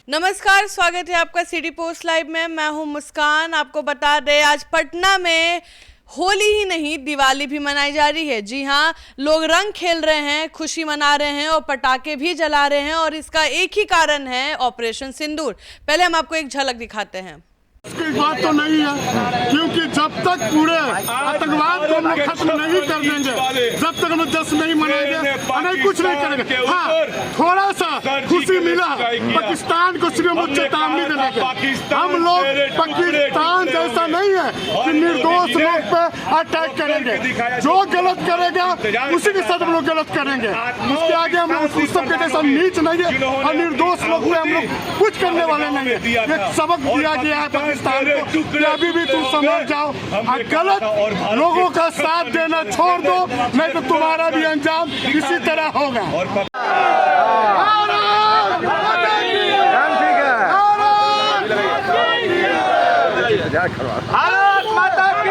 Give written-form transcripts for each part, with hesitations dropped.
नमस्कार, स्वागत है आपका सिटी पोस्ट लाइव में। मैं हूं मुस्कान। आपको बता दें, आज पटना में होली ही नहीं दिवाली भी मनाई जा रही है। जी हां, लोग रंग खेल रहे हैं, खुशी मना रहे हैं और पटाखे भी जला रहे हैं और इसका एक ही कारण है, ऑपरेशन सिंदूर। पहले हम आपको एक झलक दिखाते हैं। इसकी बात तो नहीं है, क्योंकि जब तक पूरे आतंकवाद को हम लोग खत्म नहीं कर देंगे, जब तक हम जश्न नहीं मनाएंगे, हमें कुछ नहीं करेंगे। हाँ, थोड़ा सा खुशी मिला पाकिस्तान को सिर्फ मुझे चेतावनी देने के। हम लोग पाकिस्तान जैसा नहीं है कि निर्दोष लोग पे अटैक करेंगे। जो गलत करेगा उसी के साथ हम लोग गलत करेंगे। उसके आगे हम लोग उस सबके जैसा नीच नहीं है और निर्दोष लोग पे हम लोग कुछ करने वाले नहीं है। एक सबक दिया गया है पाकिस्तान को कि अभी भी तुम समझ जाओ, गलत लोगों का साथ देना छोड़ दो, नहीं तो तुम्हारा भी अंजाम इसी तरह होगा। भारत माता की,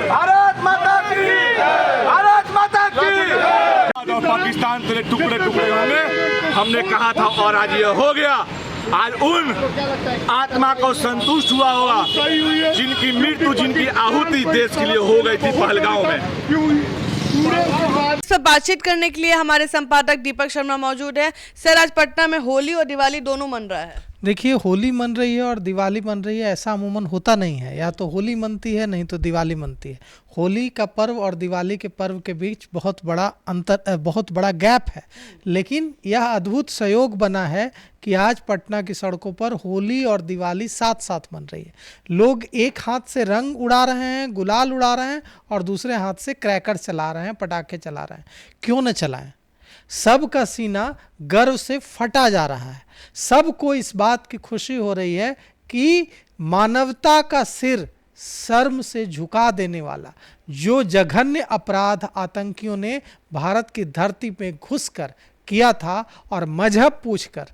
भारत माता की, भारत माता की। पाकिस्तान तेरे टुकड़े टुकड़े होंगे, हमने कहा था और आज ये हो गया। आज उन आत्मा को संतुष्ट हुआ होगा जिनकी मृत्यु, जिनकी आहुति देश के लिए हो गई थी पहलगांव में। इस पर बातचीत करने के लिए हमारे संपादक दीपक शर्मा मौजूद है। सर, आज पटना में होली और दिवाली दोनों मन रहा है। देखिए, होली मन रही है और दिवाली मन रही है, ऐसा अमूमन होता नहीं है। या तो होली मनती है, नहीं तो दिवाली मनती है। होली का पर्व और दिवाली के पर्व के बीच बहुत बड़ा अंतर, बहुत बड़ा गैप है। लेकिन यह अद्भुत संयोग बना है कि आज पटना की सड़कों पर होली और दिवाली साथ साथ मन रही है। लोग एक हाथ से रंग उड़ा रहे हैं, गुलाल उड़ा रहे हैं और दूसरे हाथ से क्रैकर चला रहे हैं, पटाखे चला रहे हैं। क्यों न चलाएं? सबका सीना गर्व से फटा जा रहा है। सबको इस बात की खुशी हो रही है कि मानवता का सिर शर्म से झुका देने वाला जो जघन्य अपराध आतंकियों ने भारत की धरती पे घुसकर किया था और मजहब पूछकर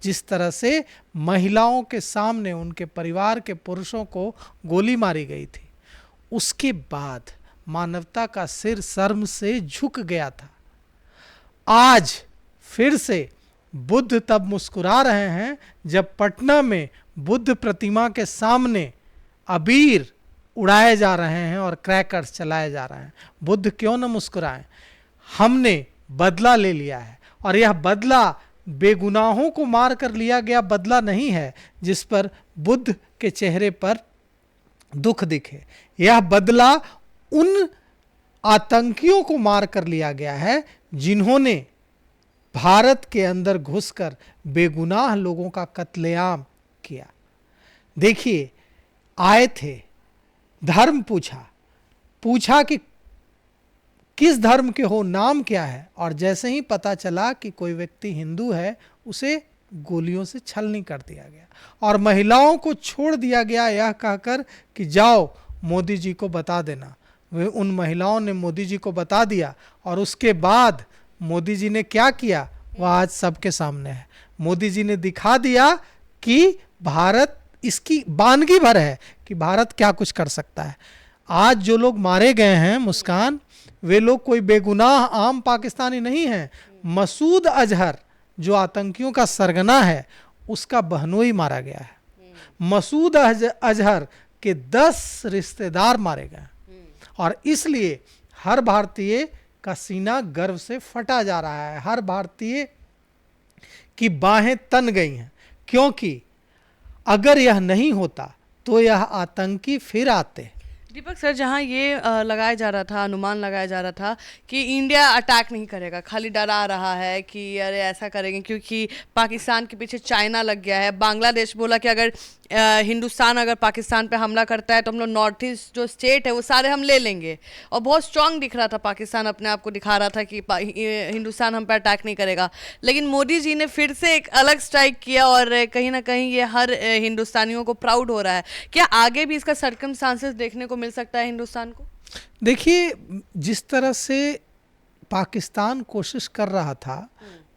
जिस तरह से महिलाओं के सामने उनके परिवार के पुरुषों को गोली मारी गई थी, उसके बाद मानवता का सिर शर्म से झुक गया था। आज फिर से बुद्ध तब मुस्कुरा रहे हैं जब पटना में बुद्ध प्रतिमा के सामने अबीर उड़ाए जा रहे हैं और क्रैकर्स चलाए जा रहे हैं। बुद्ध क्यों न मुस्कुराएं? हमने बदला ले लिया है और यह बदला बेगुनाहों को मार कर लिया गया बदला नहीं है जिस पर बुद्ध के चेहरे पर दुख दिखे। यह बदला उन आतंकियों को मार कर लिया गया है जिन्होंने भारत के अंदर घुसकर बेगुनाह लोगों का कत्लेआम किया। देखिए, आए थे, धर्म पूछा कि किस धर्म के हो, नाम क्या है, और जैसे ही पता चला कि कोई व्यक्ति हिंदू है, उसे गोलियों से छलनी कर दिया गया और महिलाओं को छोड़ दिया गया यह कहकर कि जाओ मोदी जी को बता देना। वे उन महिलाओं ने मोदी जी को बता दिया और उसके बाद मोदी जी ने क्या किया वह आज सबके सामने है। मोदी जी ने दिखा दिया कि भारत, इसकी वानगी भर है कि भारत क्या कुछ कर सकता है। आज जो लोग मारे गए हैं मुस्कान, वे लोग कोई बेगुनाह आम पाकिस्तानी नहीं हैं। मसूद अजहर जो आतंकियों का सरगना है, उसका बहनोई मारा गया है। मसूद अजहर के 10 रिश्तेदार मारे गए और इसलिए हर भारतीय का सीना गर्व से फटा जा रहा है। हर भारतीय की बाहें तन गई हैं, क्योंकि अगर यह नहीं होता तो यह आतंकी फिर आते। दीपक सर, जहां ये लगाया जा रहा था, अनुमान लगाया जा रहा था कि इंडिया अटैक नहीं करेगा, खाली डरा रहा है कि अरे ऐसा करेंगे क्योंकि पाकिस्तान के पीछे चाइना लग गया है। बांग्लादेश बोला कि अगर हिंदुस्तान अगर पाकिस्तान पे हमला करता है तो हम लोग नॉर्थ ईस्ट जो स्टेट है वो सारे हम ले लेंगे। और बहुत स्ट्रांग दिख रहा था पाकिस्तान, अपने आप को दिखा रहा था कि हिंदुस्तान हम पे अटैक नहीं करेगा। लेकिन मोदी जी ने फिर से एक अलग स्ट्राइक किया और कहीं ना कहीं ये हर हिंदुस्तानियों को प्राउड हो रहा है। क्या आगे भी इसका सर्कमस्टांसेस देखने को मिल सकता है हिंदुस्तान को? देखिए, जिस तरह से पाकिस्तान कोशिश कर रहा था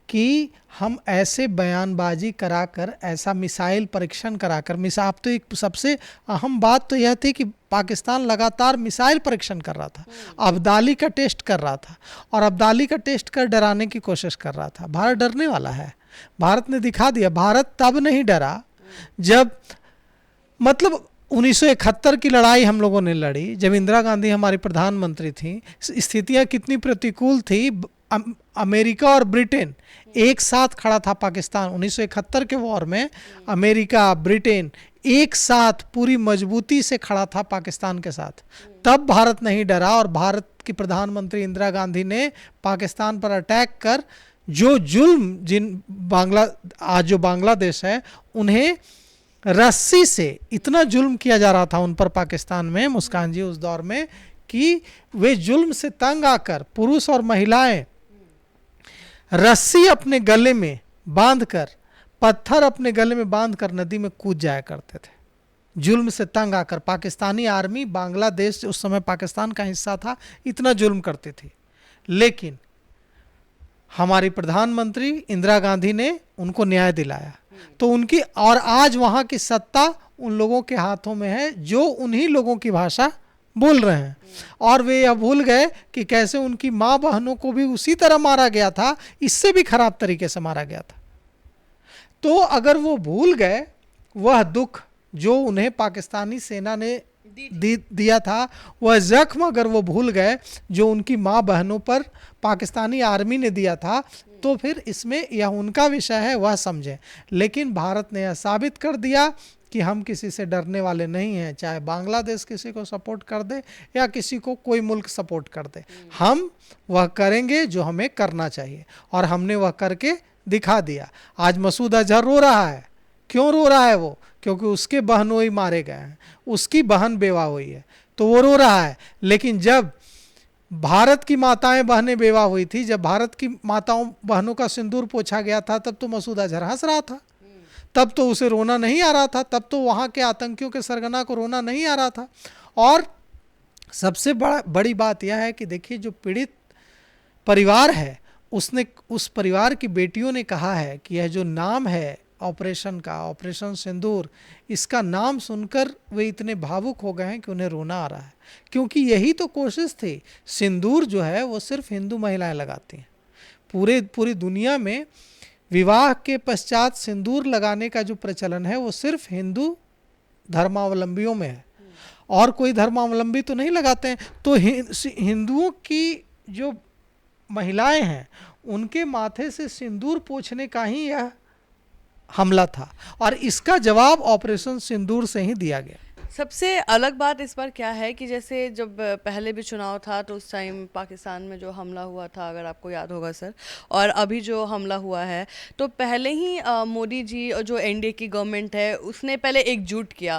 कि हम ऐसे बयानबाजी कराकर, ऐसा मिसाइल परीक्षण कराकर, अब तो एक सबसे अहम बात तो यह थी कि पाकिस्तान लगातार मिसाइल परीक्षण कर रहा था, अब्दाली का टेस्ट कर रहा था और अब्दाली का टेस्ट कर डराने की कोशिश कर रहा था। भारत डरने वाला है? भारत ने दिखा दिया। भारत तब नहीं डरा जब, मतलब 1971 की लड़ाई हम लोगों ने लड़ी, जब इंदिरा गांधी हमारी प्रधानमंत्री थी, स्थितियां कितनी प्रतिकूल थी। अमेरिका और ब्रिटेन एक साथ खड़ा था पाकिस्तान। 1971 के वॉर में अमेरिका, ब्रिटेन एक साथ पूरी मजबूती से खड़ा था पाकिस्तान के साथ। तब भारत नहीं डरा और भारत की प्रधानमंत्री इंदिरा गांधी ने पाकिस्तान पर अटैक कर जो जुल्म आज जो बांग्लादेश है, उन्हें रस्सी से इतना जुल्म किया जा रहा था उन पर पाकिस्तान में, मुस्कान जी, उस दौर में, कि वे जुल्म से तंग आकर पुरुष और महिलाएं रस्सी अपने गले में बांधकर, पत्थर अपने गले में बांधकर नदी में कूद जाया करते थे, जुल्म से तंग आकर। पाकिस्तानी आर्मी, बांग्लादेश उस समय पाकिस्तान का हिस्सा था, इतना जुल्म करती थी। लेकिन हमारी प्रधानमंत्री इंदिरा गांधी ने उनको न्याय दिलाया। तो उनकी, और आज वहां की सत्ता उन लोगों के हाथों में है जो उन्हीं लोगों की भाषा बोल रहे हैं। और वे यह भूल गए कि कैसे उनकी माँ बहनों को भी उसी तरह मारा गया था, इससे भी खराब तरीके से मारा गया था। तो अगर वो भूल गए वह दुख जो उन्हें पाकिस्तानी सेना ने दिया था, वह जख्म अगर वो भूल गए जो उनकी माँ बहनों पर पाकिस्तानी आर्मी ने दिया था, तो फिर इसमें यह उनका विषय है, वह समझें। लेकिन भारत ने यह साबित कर दिया कि हम किसी से डरने वाले नहीं हैं, चाहे बांग्लादेश किसी को सपोर्ट कर दे या किसी को कोई मुल्क सपोर्ट कर दे, हम वह करेंगे जो हमें करना चाहिए, और हमने वह करके दिखा दिया। आज मसूद अजहर रो रहा है। क्यों रो रहा है वो? क्योंकि उसके बहनोई मारे गए हैं, उसकी बहन बेवा हुई है, तो वो रो रहा है। लेकिन जब भारत की माताएं बहनें बेवा हुई थी, जब भारत की माताओं बहनों का सिंदूर पोछा गया था, तब तो मसूद अजहर हंस रहा था, तब तो उसे रोना नहीं आ रहा था, तब तो वहाँ के आतंकियों के सरगना को रोना नहीं आ रहा था। और सबसे बड़ी बात यह है कि देखिए, जो पीड़ित परिवार है, उसने, उस परिवार की बेटियों ने कहा है कि यह जो नाम है ऑपरेशन का, ऑपरेशन सिंदूर, इसका नाम सुनकर वे इतने भावुक हो गए हैं कि उन्हें रोना आ रहा है। क्योंकि यही तो कोशिश थी। सिंदूर जो है वो सिर्फ हिंदू महिलाएं लगाती हैं। पूरी दुनिया में विवाह के पश्चात सिंदूर लगाने का जो प्रचलन है वो सिर्फ हिंदू धर्मावलंबियों में है, और कोई धर्मावलंबी तो नहीं लगाते हैं। तो हिंदुओं की जो महिलाएं हैं, उनके माथे से सिंदूर पोंछने का ही यह हमला था, और इसका जवाब ऑपरेशन सिंदूर से ही दिया गया। सबसे अलग बात इस बार क्या है कि जैसे जब पहले भी चुनाव था तो उस टाइम पाकिस्तान में जो हमला हुआ था, अगर आपको याद होगा सर, और अभी जो हमला हुआ है, तो पहले ही मोदी जी और जो एनडीए की गवर्नमेंट है, उसने पहले एकजुट किया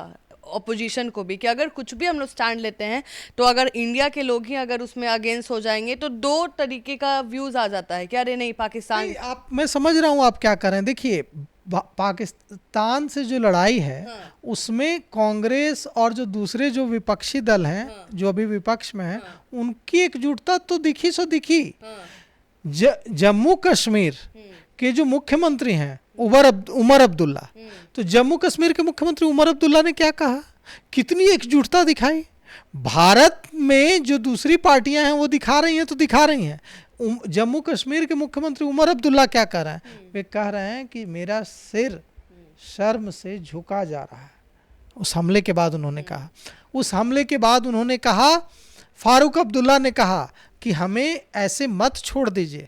अपोजिशन को भी, कि अगर कुछ भी हम लोग स्टैंड लेते हैं तो अगर इंडिया के लोग ही अगर उसमें अगेंस्ट हो जाएंगे तो दो तरीके का व्यूज आ जाता है कि अरे नहीं पाकिस्तान। नहीं, मैं समझ रहा हूँ आप क्या कर रहे हैं। देखिए, पाकिस्तान से जो लड़ाई है, हाँ। उसमें कांग्रेस और जो दूसरे जो विपक्षी दल हैं, हाँ। जो अभी विपक्ष में हैं, हाँ। उनकी एकजुटता तो दिखी सो दिखी। हाँ। जम्मू कश्मीर के जो मुख्यमंत्री हैं उमर अब्दुल्ला, तो जम्मू कश्मीर के मुख्यमंत्री उमर अब्दुल्ला ने क्या कहा, कितनी एकजुटता दिखाई। भारत में जो दूसरी पार्टियां हैं वो दिखा रही हैं तो दिखा रही हैं। जम्मू कश्मीर के मुख्यमंत्री उमर अब्दुल्ला क्या कर रहे हैं? वे कह रहे हैं कि मेरा सिर शर्म से झुका जा रहा है। उस हमले के बाद उन्होंने कहा, उस हमले के बाद उन्होंने कहा, फारूक अब्दुल्ला ने कहा कि हमें ऐसे मत छोड़ दीजिए,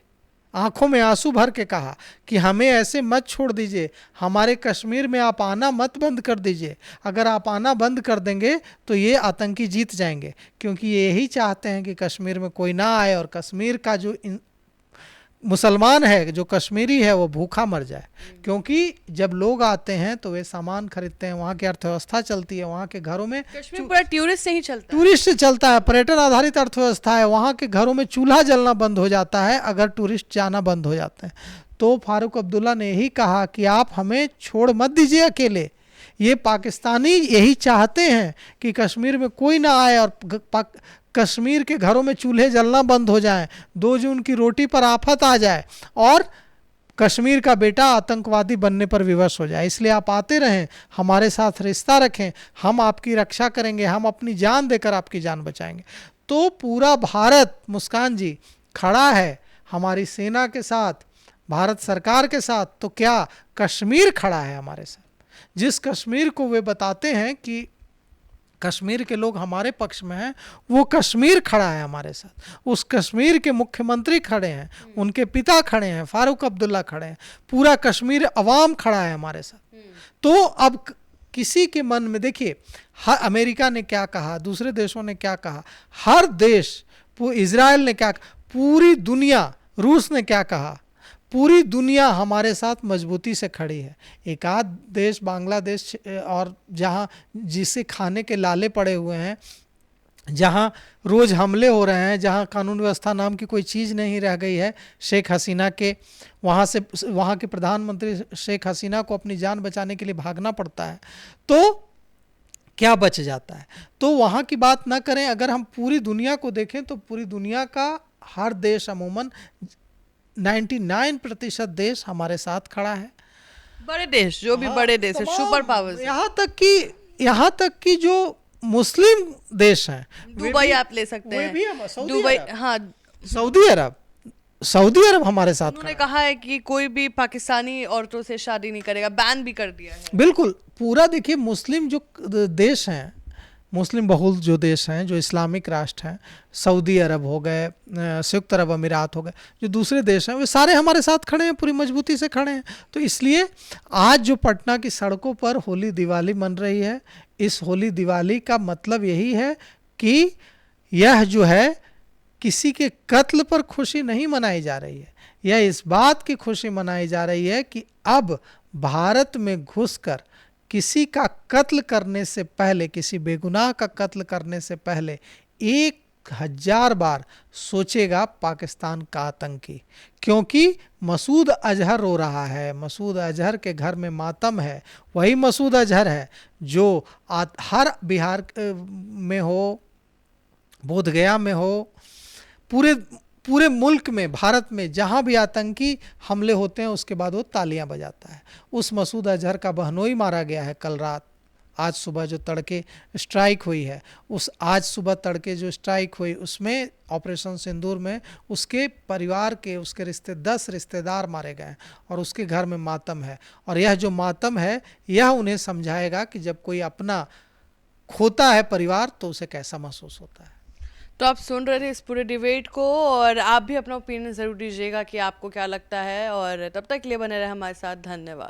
आंखों में आंसू भर के कहा कि हमें ऐसे मत छोड़ दीजिए, हमारे कश्मीर में आप आना मत बंद कर दीजिए। अगर आप आना बंद कर देंगे तो ये आतंकी जीत जाएंगे, क्योंकि ये यही चाहते हैं कि कश्मीर में कोई ना आए और कश्मीर का जो मुसलमान है, जो कश्मीरी है, वो भूखा मर जाए। क्योंकि जब लोग आते हैं तो वे सामान खरीदते हैं, वहाँ की अर्थव्यवस्था चलती है, वहाँ के घरों में, कश्मीर पूरा टूरिस्ट से ही चलता है, टूरिस्ट से चलता है, पर्यटन आधारित अर्थव्यवस्था है। वहाँ के घरों में चूल्हा जलना बंद हो जाता है अगर टूरिस्ट जाना बंद हो जाते हैं। तो फारूक अब्दुल्ला ने यही कहा कि आप हमें छोड़ मत दीजिए अकेले। ये पाकिस्तानी यही चाहते हैं कि कश्मीर में कोई ना आए और कश्मीर के घरों में चूल्हे जलना बंद हो जाएं, 2 जून की रोटी पर आफत आ जाए और कश्मीर का बेटा आतंकवादी बनने पर विवश हो जाए। इसलिए आप आते रहें, हमारे साथ रिश्ता रखें, हम आपकी रक्षा करेंगे, हम अपनी जान देकर आपकी जान बचाएंगे। तो पूरा भारत, मुस्कान जी, खड़ा है हमारी सेना के साथ, भारत सरकार के साथ, तो क्या कश्मीर खड़ा है हमारे साथ। जिस कश्मीर को वे बताते हैं कि कश्मीर के लोग हमारे पक्ष में हैं, वो कश्मीर खड़ा है हमारे साथ। उस कश्मीर के मुख्यमंत्री खड़े हैं, उनके पिता खड़े हैं, फारूक अब्दुल्ला खड़े हैं, पूरा कश्मीर अवाम खड़ा है हमारे साथ। तो अब किसी के मन में देखिए, हर अमेरिका ने क्या कहा, दूसरे देशों ने क्या कहा, हर देश, इजराइल ने क्या कहा, पूरी दुनिया, रूस ने क्या कहा, पूरी दुनिया हमारे साथ मजबूती से खड़ी है। एक आध देश बांग्लादेश और जहां जिसे खाने के लाले पड़े हुए हैं, जहां रोज हमले हो रहे हैं, जहां कानून व्यवस्था नाम की कोई चीज़ नहीं रह गई है, शेख हसीना के वहाँ के प्रधानमंत्री शेख हसीना को अपनी जान बचाने के लिए भागना पड़ता है, तो क्या बच जाता है। तो वहाँ की बात ना करें, अगर हम पूरी दुनिया को देखें तो पूरी दुनिया का हर देश, अमूमन 99% देश हमारे साथ खड़ा है। बड़े देश, जो भी बड़े देश है, सुपर पावर्स, यहाँ तक कि जो मुस्लिम देश हैं, दुबई आप ले सकते वे भी हैं, दुबई, हाँ, सऊदी अरब हमारे साथ उन्होंने कहा है कि कोई भी पाकिस्तानी औरतों से शादी नहीं करेगा, बैन भी कर दिया है। बिल्कुल, पूरा देखिए, मुस्लिम जो देश हैं, मुस्लिम बहुल जो देश हैं, जो इस्लामिक राष्ट्र हैं, सऊदी अरब हो गए, संयुक्त अरब अमीरात हो गए, जो दूसरे देश हैं, वे सारे हमारे साथ खड़े हैं, पूरी मजबूती से खड़े हैं। तो इसलिए आज जो पटना की सड़कों पर होली दिवाली मन रही है, इस होली दिवाली का मतलब यही है कि यह जो है किसी के कत्ल पर खुशी नहीं मनाई जा रही है, यह इस बात की खुशी मनाई जा रही है कि अब भारत में घुसकर किसी का कत्ल करने से पहले, किसी बेगुनाह का कत्ल करने से पहले 1000 बार सोचेगा पाकिस्तान का आतंकी। क्योंकि मसूद अजहर रो रहा है, मसूद अजहर के घर में मातम है। वही मसूद अजहर है जो हर बिहार में हो, बोधगया में हो, पूरे मुल्क में, भारत में जहाँ भी आतंकी हमले होते हैं उसके बाद वो तालियां बजाता है। उस मसूद अजहर का बहनोई मारा गया है कल रात। आज सुबह जो तड़के स्ट्राइक हुई है, उस आज सुबह तड़के जो स्ट्राइक हुई उसमें, ऑपरेशन सिंदूर में, उसके परिवार के, उसके 10 रिश्तेदार मारे गए और उसके घर में मातम है। और यह जो मातम है, यह उन्हें समझाएगा कि जब कोई अपना खोता है परिवार तो उसे कैसा महसूस होता है। तो आप सुन रहे थे इस पूरे डिबेट को, और आप भी अपना ओपिनियन ज़रूर दीजिएगा कि आपको क्या लगता है, और तब तक के लिए बने रहे हमारे साथ। धन्यवाद।